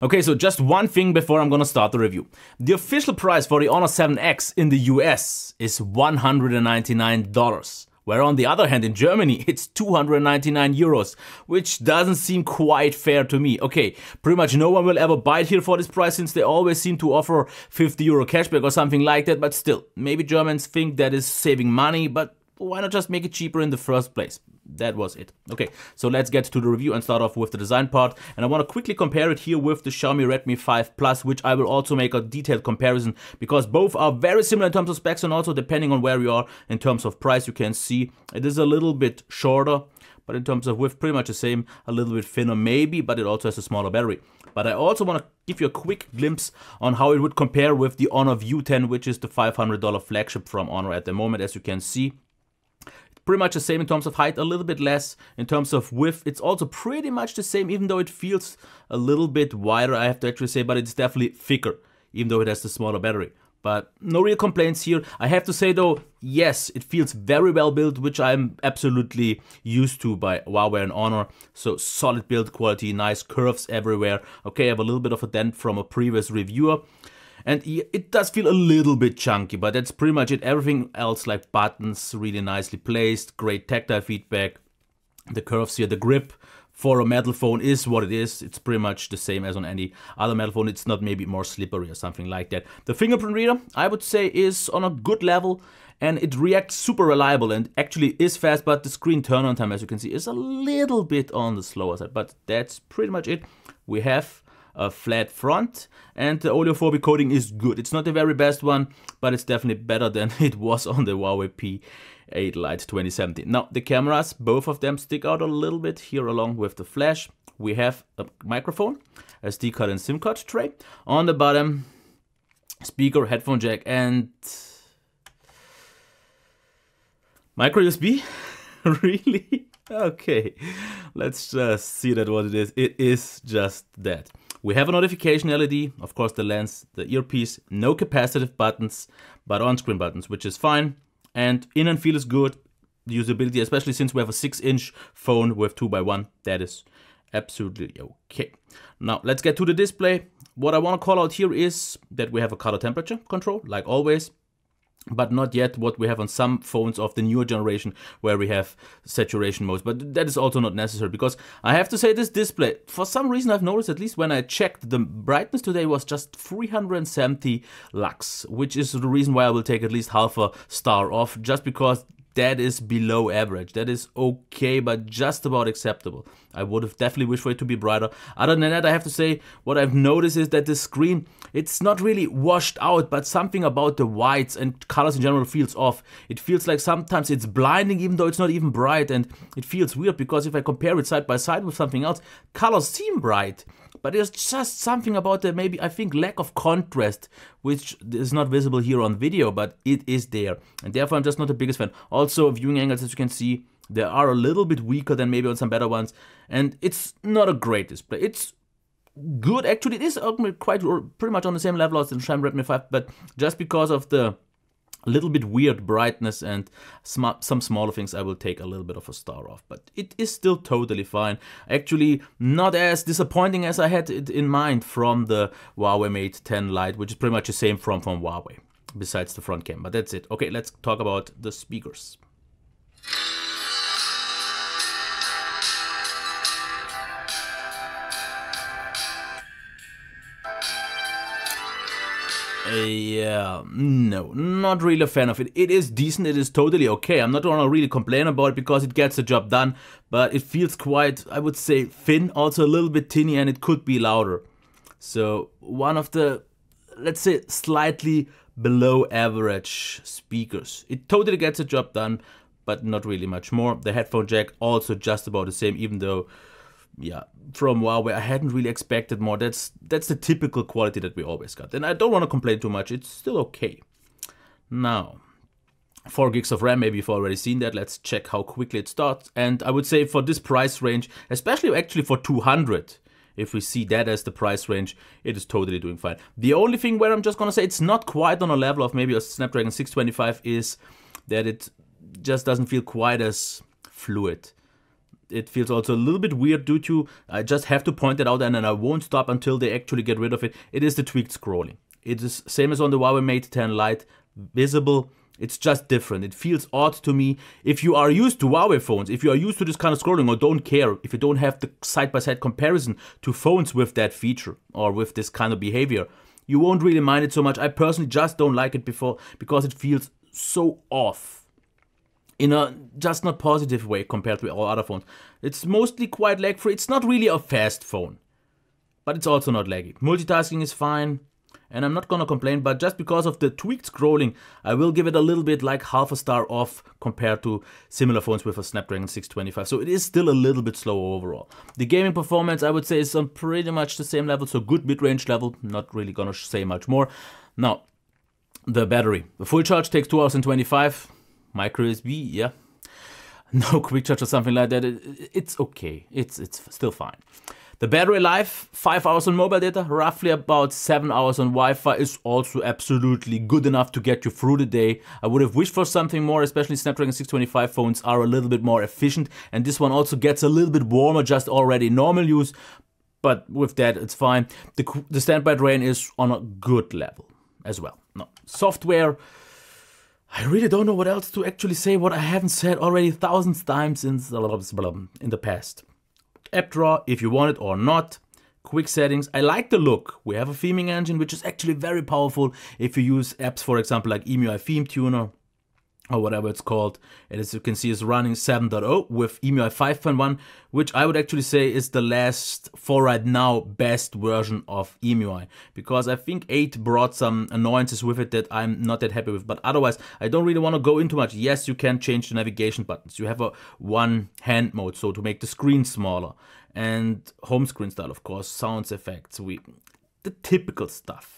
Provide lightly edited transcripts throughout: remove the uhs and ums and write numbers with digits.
Okay, so just one thing before I'm gonna start the review. The official price for the Honor 7X in the US is $199, where on the other hand in Germany it's 299 euros, which doesn't seem quite fair to me. Okay, pretty much no one will ever buy it here for this price since they always seem to offer 50 euro cashback or something like that, but still, maybe Germans think that is saving money, but why not just make it cheaper in the first place? That was it. Okay, so let's get to the review and start off with the design part. And I want to quickly compare it here with the Xiaomi Redmi 5 Plus, which I will also make a detailed comparison because both are very similar in terms of specs and also depending on where you are in terms of price, you can see it is a little bit shorter, but in terms of width, pretty much the same, a little bit thinner maybe, but it also has a smaller battery. But I also want to give you a quick glimpse on how it would compare with the Honor View 10, which is the $500 flagship from Honor at the moment, as you can see. Pretty much the same in terms of height, a little bit less in terms of width. It's also pretty much the same, even though it feels a little bit wider, I have to actually say, but it's definitely thicker, even though it has the smaller battery. But no real complaints here. I have to say though, yes, it feels very well built, which I'm absolutely used to by Huawei and Honor. So solid build quality, nice curves everywhere. Okay, I have a little bit of a dent from a previous reviewer. And it does feel a little bit chunky, but that's pretty much it. Everything else, like buttons, really nicely placed, great tactile feedback. The curves here, the grip for a metal phone is what it is. It's pretty much the same as on any other metal phone. It's not maybe more slippery or something like that. The fingerprint reader, I would say, is on a good level. And it reacts super reliable and actually is fast, but the screen turn-on time, as you can see, is a little bit on the slower side. But that's pretty much it. We have a flat front and the oleophobic coating is good. It's not the very best one, but it's definitely better than it was on the Huawei P8 Lite 2017. Now the cameras, both of them stick out a little bit here along with the flash. We have a microphone, SD card and SIM card tray. On the bottom, speaker, headphone jack and micro USB. Really? Okay, let's just see that what it is. It is just that. We have a notification LED, of course the lens, the earpiece, no capacitive buttons, but on-screen buttons, which is fine. And in and feel is good. The usability, especially since we have a 6-inch phone with 2x1, that is absolutely okay. Now let's get to the display. What I want to call out here is that we have a color temperature control, like always. But not yet what we have on some phones of the newer generation where we have saturation modes. But that is also not necessary because I have to say this display, for some reason I've noticed, at least when I checked, the brightness today was just 370 lux, which is the reason why I will take at least half a star off, just because that is below average. That is okay, but just about acceptable. I would have definitely wished for it to be brighter. Other than that, I have to say, what I've noticed is that the screen, it's not really washed out, but something about the whites and colors in general feels off. It feels like sometimes it's blinding, even though it's not even bright, and it feels weird because if I compare it side by side with something else, colors seem bright. But there's just something about the maybe, I think, lack of contrast, which is not visible here on video, but it is there. And therefore, I'm just not the biggest fan. Also, viewing angles, as you can see, they are a little bit weaker than maybe on some better ones. And it's not a great display. It's good, actually. It is quite pretty much on the same level as the Xiaomi Redmi 5, but just because of the little bit weird brightness and some smaller things, I will take a little bit of a star off. But it is still totally fine. Actually, not as disappointing as I had it in mind from the Huawei Mate 10 Lite, which is pretty much the same from Huawei, besides the front cam. But that's it. Okay, let's talk about the speakers. Yeah, no, not really a fan of it. It is decent, it is totally okay. I'm not gonna really complain about it because it gets the job done, but it feels quite, I would say, thin, also a little bit tinny, and it could be louder. So one of the, let's say, slightly below average speakers. It totally gets the job done, but not really much more. The headphone jack also just about the same, even though, yeah, from Huawei I hadn't really expected more. That's the typical quality that we always got. And I don't want to complain too much, it's still okay. Now, 4 gigs of RAM, maybe you've already seen that. Let's check how quickly it starts. And I would say for this price range, especially actually for 200, if we see that as the price range, it is totally doing fine. The only thing where I'm just gonna say it's not quite on a level of maybe a Snapdragon 625 is that it just doesn't feel quite as fluid. It feels also a little bit weird due to, I just have to point it out and then I won't stop until they actually get rid of it. It is the tweaked scrolling. It is same as on the Huawei Mate 10 Lite, visible. It's just different. It feels odd to me. If you are used to Huawei phones, if you are used to this kind of scrolling or don't care, if you don't have the side-by-side comparison to phones with that feature or with this kind of behavior, you won't really mind it so much. I personally just don't like it because it feels so off in a just not positive way compared to all other phones. It's mostly quite lag-free. It's not really a fast phone, but it's also not laggy. Multitasking is fine. And I'm not gonna complain, but just because of the tweaked scrolling, I will give it a little bit like half a star off compared to similar phones with a Snapdragon 625. So it is still a little bit slower overall. The gaming performance, I would say, is on pretty much the same level, so good mid-range level, not really gonna say much more. Now, the battery. The full charge takes 2 hours and 25. Micro USB, yeah. No quick charge or something like that. It's okay, it's still fine. The battery life, 5 hours on mobile data, roughly about 7 hours on Wi-Fi is also absolutely good enough to get you through the day. I would have wished for something more, especially Snapdragon 625 phones are a little bit more efficient. And this one also gets a little bit warmer just already in normal use. But with that, it's fine. The standby drain is on a good level as well. No. Software, I really don't know what else to actually say, what I haven't said already thousands of times in the past. App drawer, if you want it or not. Quick settings. I like the look. We have a theming engine, which is actually very powerful if you use apps, for example, like EMUI Theme Tuner or whatever it's called. And as you can see, it's running 7.0 with EMUI 5.1, which I would actually say is the last, for right now, best version of EMUI. Because I think 8 brought some annoyances with it that I'm not that happy with. But otherwise, I don't really want to go into much. Yes, you can change the navigation buttons. You have a one-hand mode, so to make the screen smaller. And home screen style, of course, sounds effects, the typical stuff.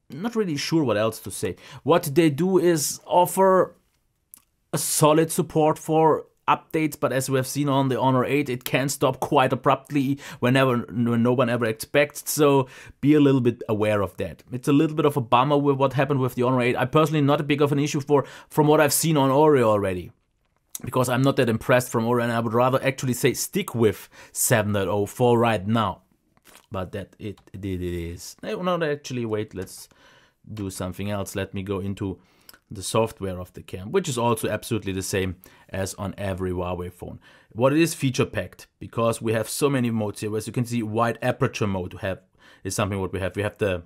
Not really sure what else to say. What they do is offer a solid support for updates, but as we have seen on the Honor 8, it can stop quite abruptly when no one ever expects, so be a little bit aware of that. It's a little bit of a bummer with what happened with the Honor 8. I personally not a big of an issue from what I've seen on Oreo already, because I'm not that impressed from Oreo, and I would rather actually say stick with 7.0 for right now. But that it is. No, actually, wait, let's do something else. Let me go into the software of the cam, which is also absolutely the same as on every Huawei phone. What it is feature packed, because we have so many modes here. As you can see, wide aperture mode is something what we have. We have the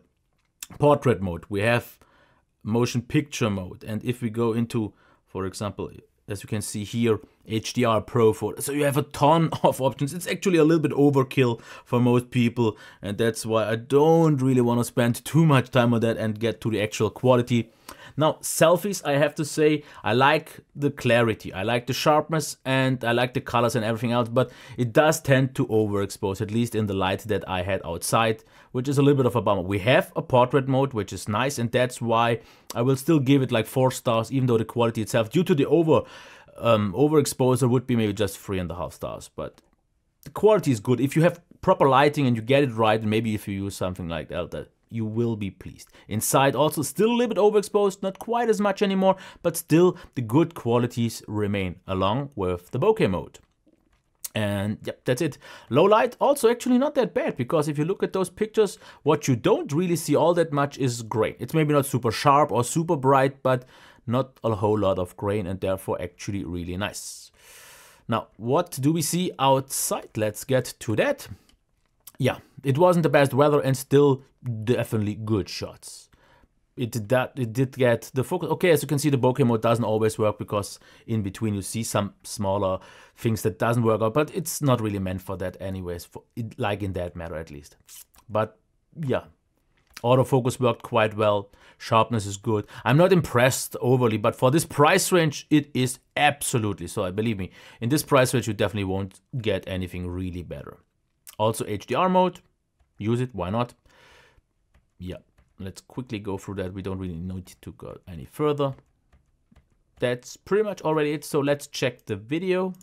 portrait mode, we have motion picture mode, and if we go into, for example, as you can see here, HDR Pro photo. So you have a ton of options. It's actually a little bit overkill for most people, and that's why I don't really want to spend too much time on that and get to the actual quality. Now, selfies, I have to say, I like the clarity, I like the sharpness, and I like the colors and everything else, but it does tend to overexpose, at least in the light that I had outside, which is a little bit of a bummer. We have a portrait mode, which is nice, and that's why I will still give it like 4 stars, even though the quality itself, due to the overexposure, would be maybe just 3.5 stars. But the quality is good. If you have proper lighting and you get it right, and maybe if you use something like that, you will be pleased. Inside also still a little bit overexposed, not quite as much anymore, but still the good qualities remain, along with the bokeh mode. And yep, that's it. Low light also actually not that bad, because if you look at those pictures, what you don't really see all that much is gray. It's maybe not super sharp or super bright, but not a whole lot of grain, and therefore actually really nice. Now, what do we see outside? Let's get to that. Yeah, it wasn't the best weather, and still definitely good shots. It did get the focus. Okay, as you can see, the bokeh mode doesn't always work, because in between you see some smaller things that doesn't work out, but it's not really meant for that anyways, like in that matter at least. But yeah, autofocus worked quite well. Sharpness is good. I'm not impressed overly, but for this price range, it is absolutely so. Believe me, in this price range, you definitely won't get anything really better. Also HDR mode, use it, why not? Yeah, let's quickly go through that. We don't really need to go any further. That's pretty much already it, so let's check the video.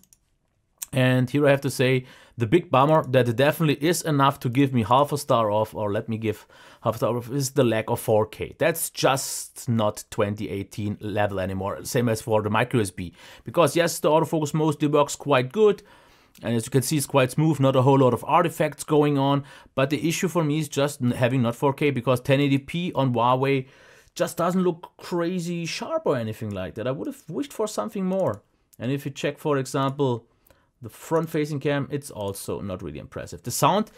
And here I have to say, the big bummer that definitely is enough to give me half a star off, or let me give half a star off, is the lack of 4K. That's just not 2018 level anymore, same as for the micro USB. Because yes, the autofocus mostly works quite good, And as you can see, it's quite smooth, not a whole lot of artifacts going on. But the issue for me is just having not 4K, because 1080p on Huawei just doesn't look crazy sharp or anything like that. I would have wished for something more. And if you check, for example, the front-facing cam, it's also not really impressive. The sounds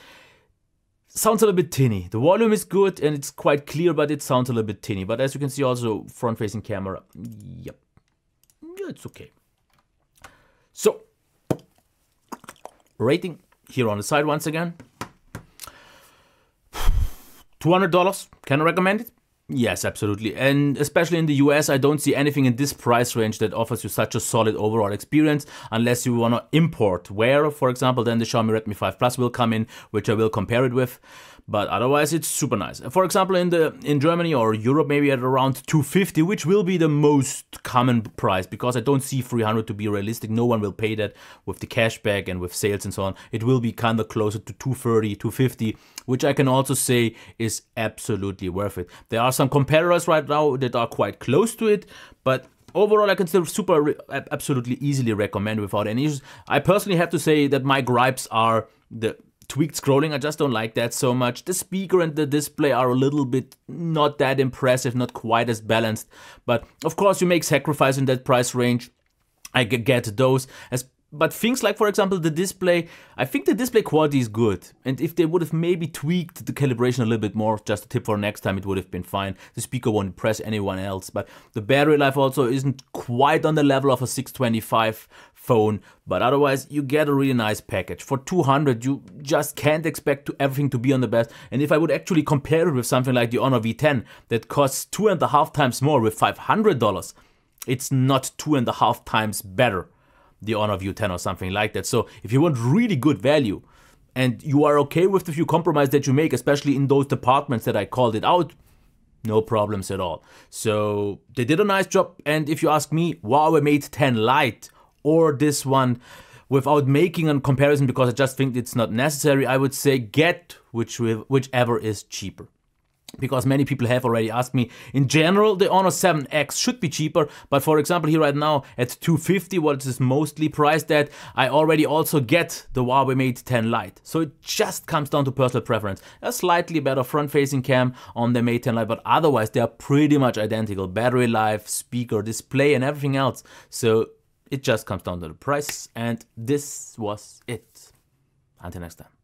a little bit tinny. The volume is good and it's quite clear, but it sounds a little bit tinny. But as you can see, also front-facing camera, yep, it's okay. So, rating here on the side once again. $200, can I recommend it? Yes, absolutely. And especially in the US, I don't see anything in this price range that offers you such a solid overall experience, unless you want to import Wear, for example, then the Xiaomi Redmi 5 Plus will come in, which I will compare it with. But otherwise, it's super nice. For example, in Germany or Europe, maybe at around 250, which will be the most common price, because I don't see 300 to be realistic. No one will pay that with the cashback and with sales and so on. It will be kind of closer to 230, 250, which I can also say is absolutely worth it. There are some competitors right now that are quite close to it, but overall I can still absolutely easily recommend without any issues. I personally have to say that my gripes are the tweaked scrolling. I just don't like that so much. The speaker and the display are a little bit not that impressive, not quite as balanced. But of course you make sacrifice in that price range. I get those. But things like, for example, the display, I think the display quality is good. And if they would have maybe tweaked the calibration a little bit more, just a tip for next time, it would have been fine. The speaker won't impress anyone else. But the battery life also isn't quite on the level of a 625 phone. But otherwise, you get a really nice package. For 200, you just can't expect everything to be on the best. And if I would actually compare it with something like the Honor V10 that costs 2.5 times more with $500, it's not 2.5 times better, the Honor View 10 or something like that. So if you want really good value and you are okay with the few compromises that you make, especially in those departments that I called it out, no problems at all. So they did a nice job. And if you ask me, Huawei Mate 10 Lite or this one, without making a comparison, because I just think it's not necessary, I would say get whichever is cheaper. Because many people have already asked me, in general, the Honor 7X should be cheaper. But for example, here right now at $250, what it is mostly priced at, I already also get the Huawei Mate 10 Lite. So it just comes down to personal preference. A slightly better front-facing cam on the Mate 10 Lite, but otherwise they are pretty much identical. Battery life, speaker, display, and everything else. So it just comes down to the price. And this was it. Until next time.